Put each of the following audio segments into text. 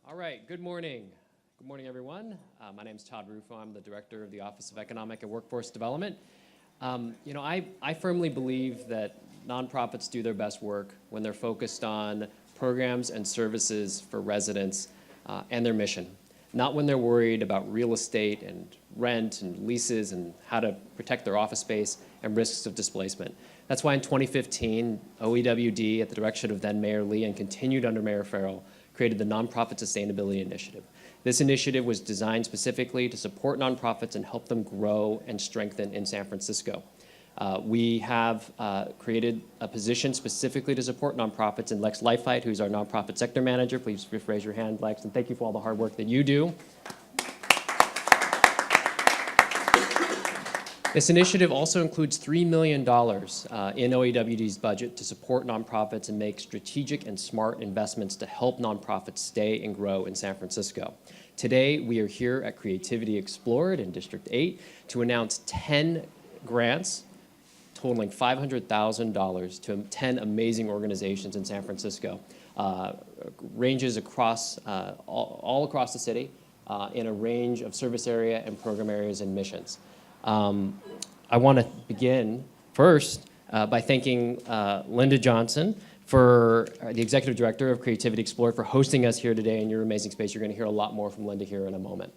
All right, good morning. Good morning, everyone. My name is Todd Rufo. I'm the Director of the Office of Economic and Workforce Development. I firmly believe that nonprofits do their best work when they're focused on programs and services for residents and their mission, not when they're worried about real estate and rent and leases and how to protect their office space and risks of displacement. That's why in 2015, OEWD, at the direction of then Mayor Lee and continued under Mayor Farrell, created the Nonprofit Sustainability Initiative. This initiative was designed specifically to support nonprofits and help them grow and strengthen in San Francisco. We have created a position specifically to support nonprofits, and Lex Leifheit, who's our nonprofit sector manager, please raise your hand, Lex, and thank you for all the hard work that you do. This initiative also includes $3 million in OEWD's budget to support nonprofits and make strategic and smart investments to help nonprofits stay and grow in San Francisco. Today, we are here at Creativity Explored in District 8 to announce 10 grants totaling $500,000 to 10 amazing organizations in San Francisco. Ranges across, all across the city in a range of service area and program areas and missions. I want to begin first by thanking Linda Johnson, for the Executive Director of Creativity Explored, for hosting us here today in your amazing space. You're going to hear a lot more from Linda here in a moment.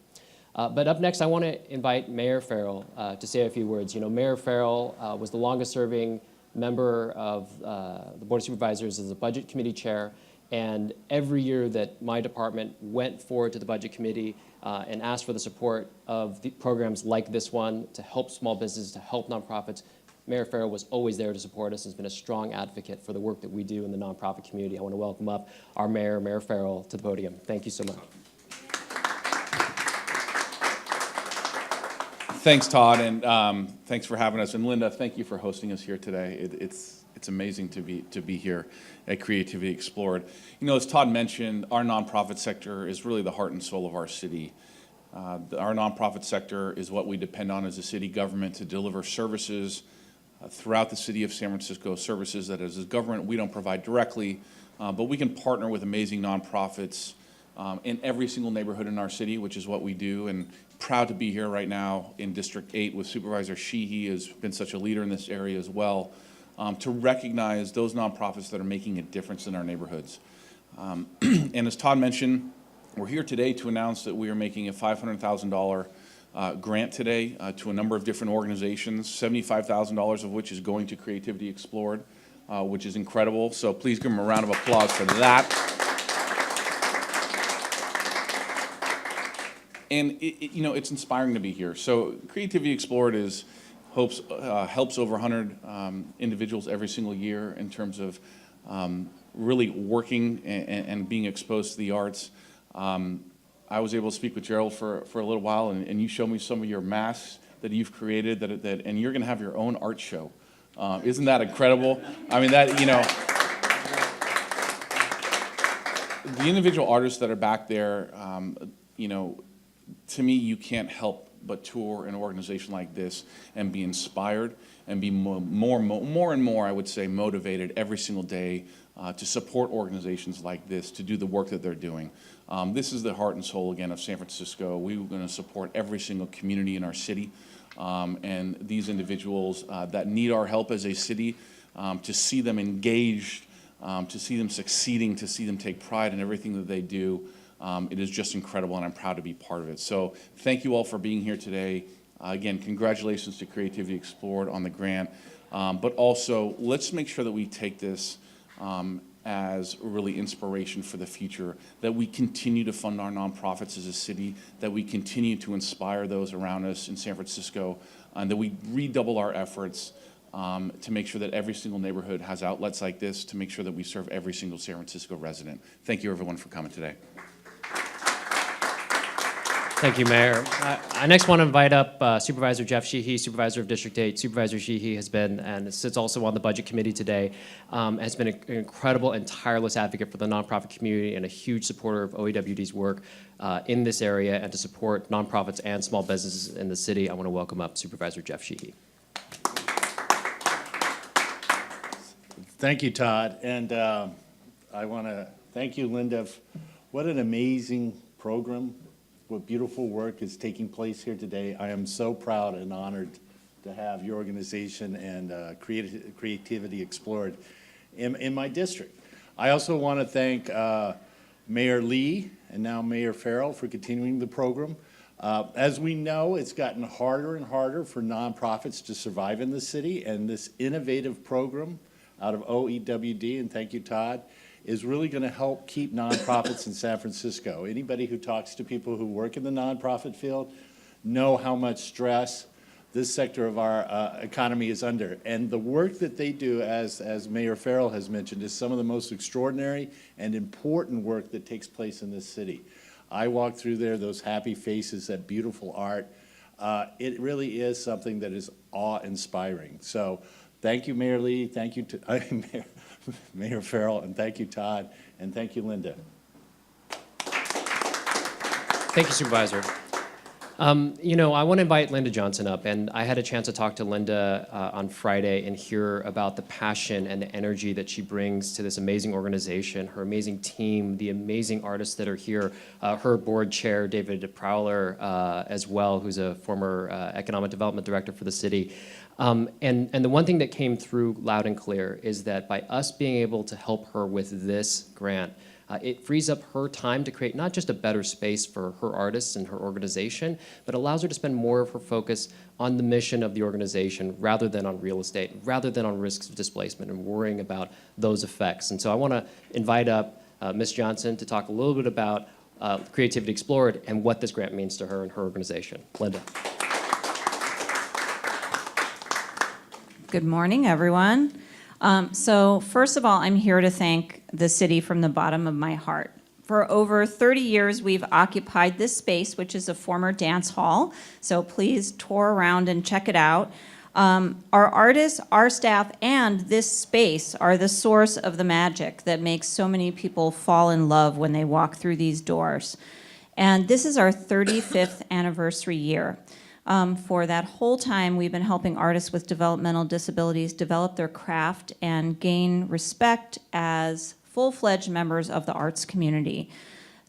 But up next, I want to invite Mayor Farrell to say a few words. You know, Mayor Farrell was the longest-serving member of the Board of Supervisors as the Budget Committee Chair, and every year that my department went forward to the Budget Committee and asked for the support of the programs like this one to help small businesses, to help nonprofits, Mayor Farrell was always there to support us and has been a strong advocate for the work that we do in the nonprofit community. I want to welcome up our Mayor, Mayor Farrell, to the podium. Thank you so much. Thanks, Todd, and thanks for having us. And Linda, thank you for hosting us here today. It's amazing to be here at Creativity Explored. You know, as Todd mentioned, our nonprofit sector is really the heart and soul of our city. Our nonprofit sector is what we depend on as a city government to deliver services throughout the city of San Francisco, services that as a government we don't provide directly, but we can partner with amazing nonprofits in every single neighborhood in our city, which is what we do. And proud to be here right now in District 8 with Supervisor Sheehy, has been such a leader in this area as well, to recognize those nonprofits that are making a difference in our neighborhoods. And as Todd mentioned, we're here today to announce that we are making a $500,000 grant today to a number of different organizations, $75,000 of which is going to Creativity Explored, which is incredible. So please give them a round of applause for that. And it's inspiring to be here. So Creativity Explored helps over 100 individuals every single year in terms of really working and being exposed to the arts. I was able to speak with Gerald for a little while, and you showed me some of your masks that you've created, and you're going to have your own art show. Isn't that incredible? I mean, the individual artists that are back there, to me, you can't help but tour an organization like this and be inspired and be more and more, I would say, motivated every single day to support organizations like this, to do the work that they're doing. This is the heart and soul, again, of San Francisco. We're going to support every single community in our city, and these individuals that need our help as a city, to see them engaged, to see them succeeding, to see them take pride in everything that they do. It is just incredible, and I'm proud to be part of it. So thank you all for being here today. Again, congratulations to Creativity Explored on the grant, but also let's make sure that we take this as really inspiration for the future, that we continue to fund our nonprofits as a city, that we continue to inspire those around us in San Francisco, and that we redouble our efforts to make sure that every single neighborhood has outlets like this, to make sure that we serve every single San Francisco resident. Thank you, everyone, for coming today. Thank you, Mayor. I next want to invite up Supervisor Jeff Sheehy, Supervisor of District 8. Supervisor Sheehy has been, and sits also on the Budget Committee today, has been an incredible and tireless advocate for the nonprofit community and a huge supporter of OEWD's work in this area and to support nonprofits and small businesses in the city. I want to welcome up Supervisor Jeff Sheehy. Thank you, Todd. And I want to thank you, Linda, What an amazing program. What beautiful work is taking place here today. I am so proud and honored to have your organization and Creativity Explored in my district. I also want to thank Mayor Lee and now Mayor Farrell for continuing the program. As we know, it's gotten harder and harder for nonprofits to survive in the city, and this innovative program out of OEWD, and thank you, Todd, is really going to help keep nonprofits in San Francisco. Anybody who talks to people who work in the nonprofit field know how much stress this sector of our economy is under. And the work that they do, as Mayor Farrell has mentioned, is some of the most extraordinary and important work that takes place in this city. I walk through there, those happy faces, that beautiful art. It really is something that is awe-inspiring. So thank you, Mayor Lee, thank you to Mayor Farrell, and thank you, Todd, and thank you, Linda. Thank you, Supervisor. You know, I want to invite Linda Johnson up, and I had a chance to talk to Linda on Friday and hear about the passion and the energy that she brings to this amazing organization, her amazing team, the amazing artists that are here, her board chair, David Prowler, as well, who's a former economic development director for the city. And the one thing that came through loud and clear is that by us being able to help her with this grant, it frees up her time to create not just a better space for her artists and her organization, but allows her to spend more of her focus on the mission of the organization rather than on real estate, rather than on risks of displacement and worrying about those effects. And so I want to invite up Ms. Johnson to talk a little bit about Creativity Explored and what this grant means to her and her organization. Linda. Good morning, everyone. So first of all, I'm here to thank the city from the bottom of my heart. For over 30 years, we've occupied this space, which is a former dance hall. So please tour around and check it out. Our artists, our staff, and this space are the source of the magic that makes so many people fall in love when they walk through these doors. And this is our 35th anniversary year. For that whole time, we've been helping artists with developmental disabilities develop their craft and gain respect as full-fledged members of the arts community.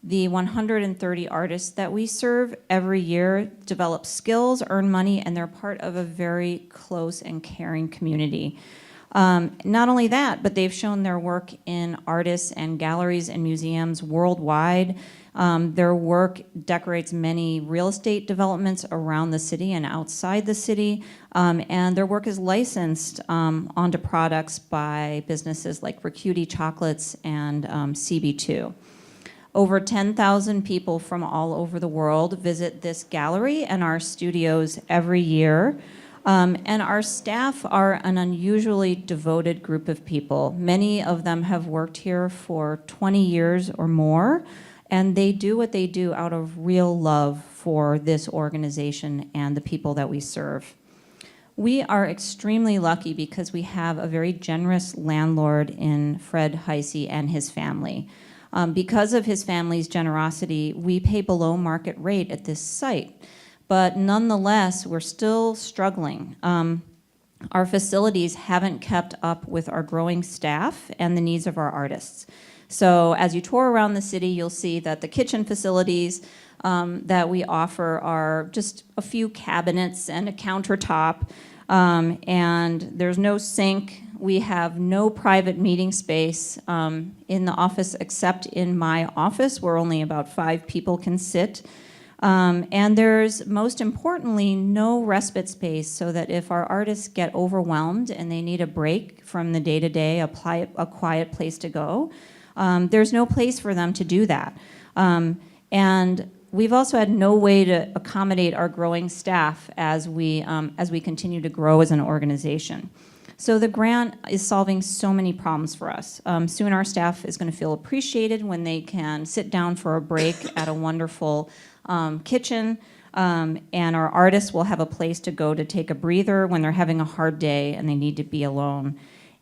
The 130 artists that we serve every year develop skills, earn money, and they're part of a very close and caring community. Not only that, but they've shown their work in artists and galleries and museums worldwide. Their work decorates many real estate developments around the city and outside the city, and their work is licensed onto products by businesses like Racuti Chocolates and CB2. Over 10,000 people from all over the world visit this gallery and our studios every year. And our staff are an unusually devoted group of people. Many of them have worked here for 20 years or more, and they do what they do out of real love for this organization and the people that we serve. We are extremely lucky because we have a very generous landlord in Fred Heisey and his family. Because of his family's generosity, we pay below market rate at this site. But nonetheless, we're still struggling. Our facilities haven't kept up with our growing staff and the needs of our artists. So as you tour around the city, you'll see that the kitchen facilities that we offer are just a few cabinets and a countertop, and there's no sink. We have no private meeting space in the office except in my office, where only about 5 people can sit. And there's, most importantly, no respite space, so that if our artists get overwhelmed and they need a break from the day-to-day, a quiet place to go, there's no place for them to do that. And we've also had no way to accommodate our growing staff as we continue to grow as an organization. So the grant is solving so many problems for us. Soon our staff is going to feel appreciated when they can sit down for a break at a wonderful kitchen, and our artists will have a place to go to take a breather when they're having a hard day and they need to be alone.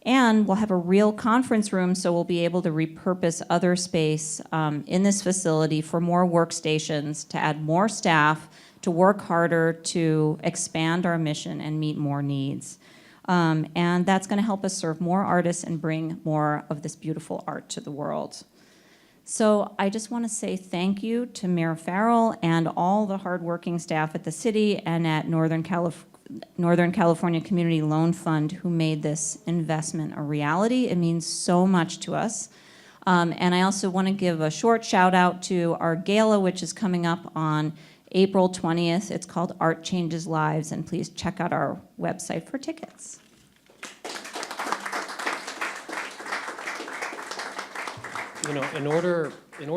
And we'll have a real conference room, so we'll be able to repurpose other space in this facility for more workstations, to add more staff, to work harder, to expand our mission and meet more needs. And that's going to help us serve more artists and bring more of this beautiful art to the world. So I just want to say thank you to Mayor Farrell and all the hardworking staff at the city and at Northern California Community Loan Fund who made this investment a reality. It means so much to us. And I also want to give a short shout out to our gala, which is coming up on April 20th. It's called Art Changes Lives, and please check out our website for tickets. You know, in order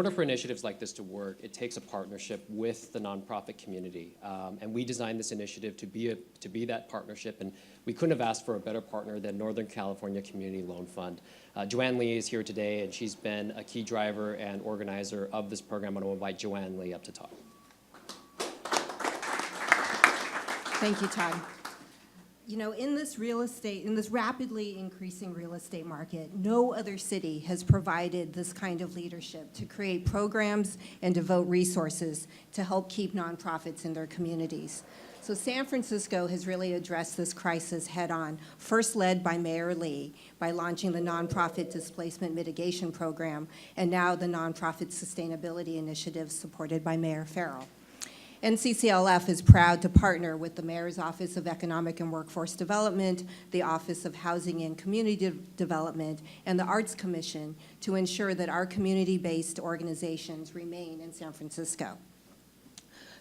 for initiatives like this to work, it takes a partnership with the nonprofit community. And we designed this initiative to be that partnership, and we couldn't have asked for a better partner than Northern California Community Loan Fund. Joanne Lee is here today, and she's been a key driver and organizer of this program. I'm going to invite Joanne Lee up to talk. Thank you, Todd. You know, in this rapidly increasing real estate market, no other city has provided this kind of leadership to create programs and devote resources to help keep nonprofits in their communities. So San Francisco has really addressed this crisis head-on, first led by Mayor Lee by launching the Nonprofit Displacement Mitigation Program, and now the Nonprofit Sustainability Initiative supported by Mayor Farrell. NCCLF is proud to partner with the Mayor's Office of Economic and Workforce Development, the Office of Housing and Community Development, and the Arts Commission to ensure that our community-based organizations remain in San Francisco.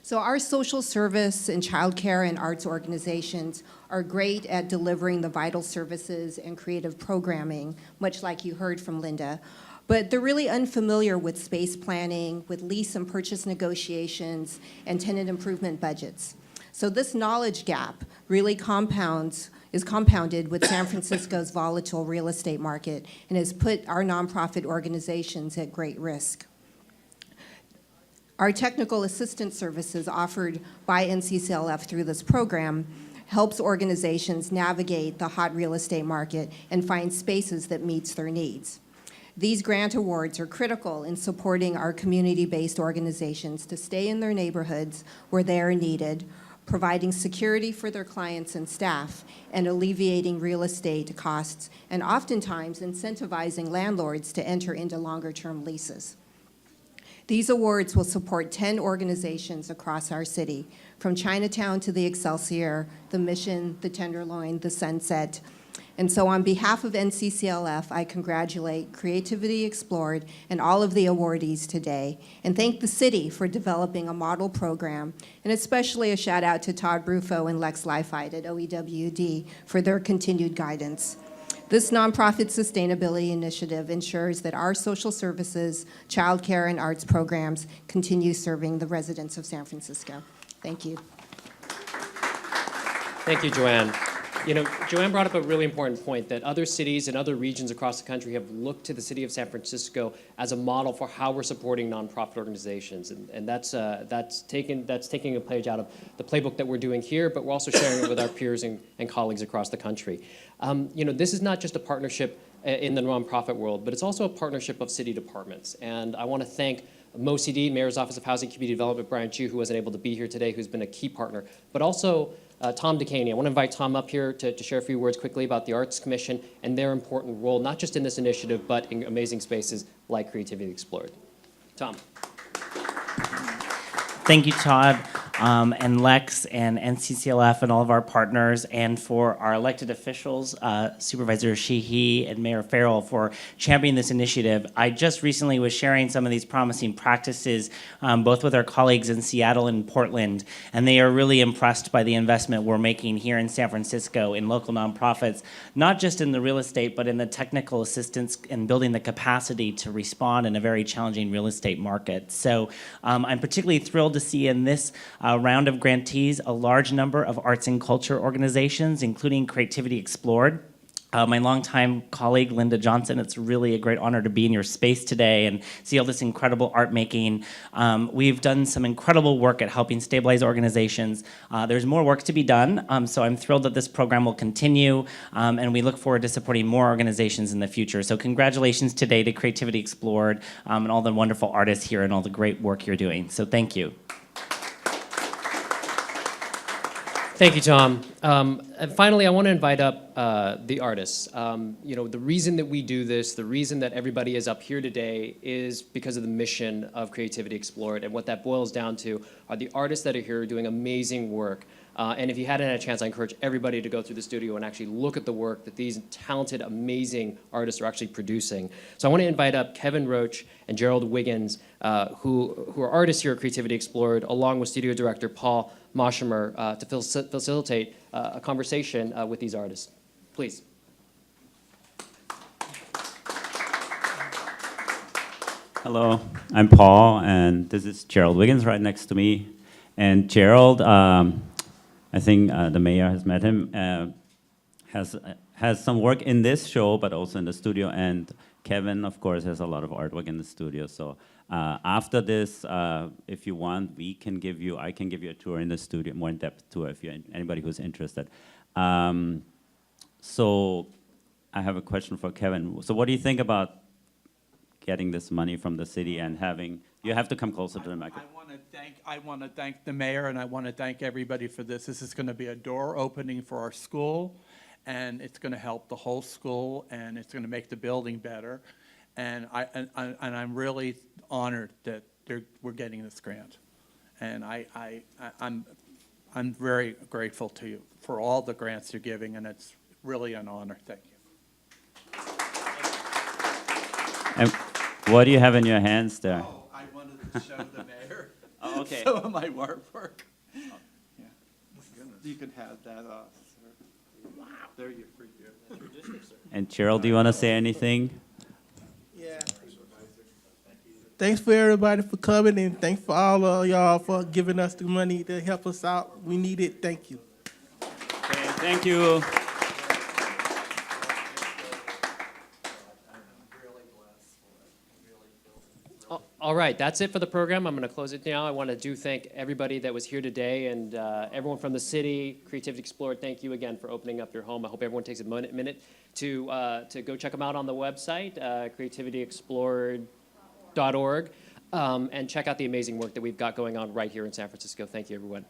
So our social service and childcare and arts organizations are great at delivering the vital services and creative programming, much like you heard from Linda. But they're really unfamiliar with space planning, with lease and purchase negotiations, and tenant improvement budgets. So this knowledge gap really is compounded with San Francisco's volatile real estate market and has put our nonprofit organizations at great risk. Our technical assistance services offered by NCCLF through this program helps organizations navigate the hot real estate market and find spaces that meets their needs. These grant awards are critical in supporting our community-based organizations to stay in their neighborhoods where they are needed, providing security for their clients and staff, and alleviating real estate costs, and oftentimes incentivizing landlords to enter into longer-term leases. These awards will support 10 organizations across our city, from Chinatown to the Excelsior, the Mission, the Tenderloin, the Sunset. And so on behalf of NCCLF, I congratulate Creativity Explored and all of the awardees today, and thank the city for developing a model program, and especially a shout out to Todd Brufo and Lex Leifheit at OEWD for their continued guidance. This nonprofit sustainability initiative ensures that our social services, childcare, and arts programs continue serving the residents of San Francisco. Thank you. Thank you, Joanne. You know, Joanne brought up a really important point that other cities and other regions across the country have looked to the city of San Francisco as a model for how we're supporting nonprofit organizations, and that's taking a page out of the playbook that we're doing here, but we're also sharing it with our peers and colleagues across the country. You know, this is not just a partnership in the nonprofit world, but it's also a partnership of city departments, and I want to thank MoCD, Mayor's Office of Housing and Community Development, Brian Chu, who wasn't able to be here today, who's been a key partner, but also Tom DeCaney. I want to invite Tom up here to share a few words quickly about the Arts Commission and their important role, not just in this initiative, but in amazing spaces like Creativity Explored. Tom. Thank you, Todd, and Lex, and NCCLF, and all of our partners, and for our elected officials, Supervisor Sheehy and Mayor Farrell, for championing this initiative. I just recently was sharing some of these promising practices, both with our colleagues in Seattle and Portland, and they are really impressed by the investment we're making here in San Francisco in local nonprofits, not just in the real estate, but in the technical assistance and building the capacity to respond in a very challenging real estate market. So I'm particularly thrilled to see in this round of grantees a large number of arts and culture organizations, including Creativity Explored. My longtime colleague, Linda Johnson, it's really a great honor to be in your space today and see all this incredible art making. We've done some incredible work at helping stabilize organizations. There's more work to be done, so I'm thrilled that this program will continue, and we look forward to supporting more organizations in the future. So congratulations today to Creativity Explored and all the wonderful artists here and all the great work you're doing. So thank you. Thank you, Tom. And finally, I want to invite up the artists. The reason that we do this, the reason that everybody is up here today is because of the mission of Creativity Explored. And what that boils down to are the artists that are here doing amazing work. And if you hadn't had a chance, I encourage everybody to go through the studio and actually look at the work that these talented, amazing artists are actually producing. So I want to invite up Kevin Roach and Gerald Wiggins, who are artists here at Creativity Explored, along with studio director Paul Moshemer, to facilitate a conversation with these artists. Please. Hello, I'm Paul, and this is Gerald Wiggins right next to me. And Gerald, I think the mayor has met him, has some work in this show, but also in the studio. And Kevin, of course, has a lot of artwork in the studio. So after this, if you want, I can give you a tour in the studio, more in-depth tour, if you're anybody who's interested. So I have a question for Kevin. So what do you think about getting this money from the city and having, you have to come closer to the microphone. I want to thank the mayor, and I want to thank everybody for this. This is going to be a door opening for our school, and it's going to help the whole school, and it's going to make the building better. And I'm really honored that we're getting this grant, and I'm very grateful to you for all the grants you're giving, and it's really an honor. Thank you. And what do you have in your hands there? Oh, I wanted to show the mayor Oh, okay. some of my artwork. Yeah. You can have that, sir. Wow. There you for you. And Gerald, do you want to say anything? Yeah. Thanks for everybody for coming, and thanks for all of y'all for giving us the money to help us out. We need it. Thank you. Okay, thank you. All right, that's it for the program. I'm going to close it now. I want to thank everybody that was here today and everyone from the city, Creativity Explored. Thank you again for opening up your home. I hope everyone takes a minute to go check them out on the website, creativityexplored.org, and check out the amazing work that we've got going on right here in San Francisco. Thank you, everyone.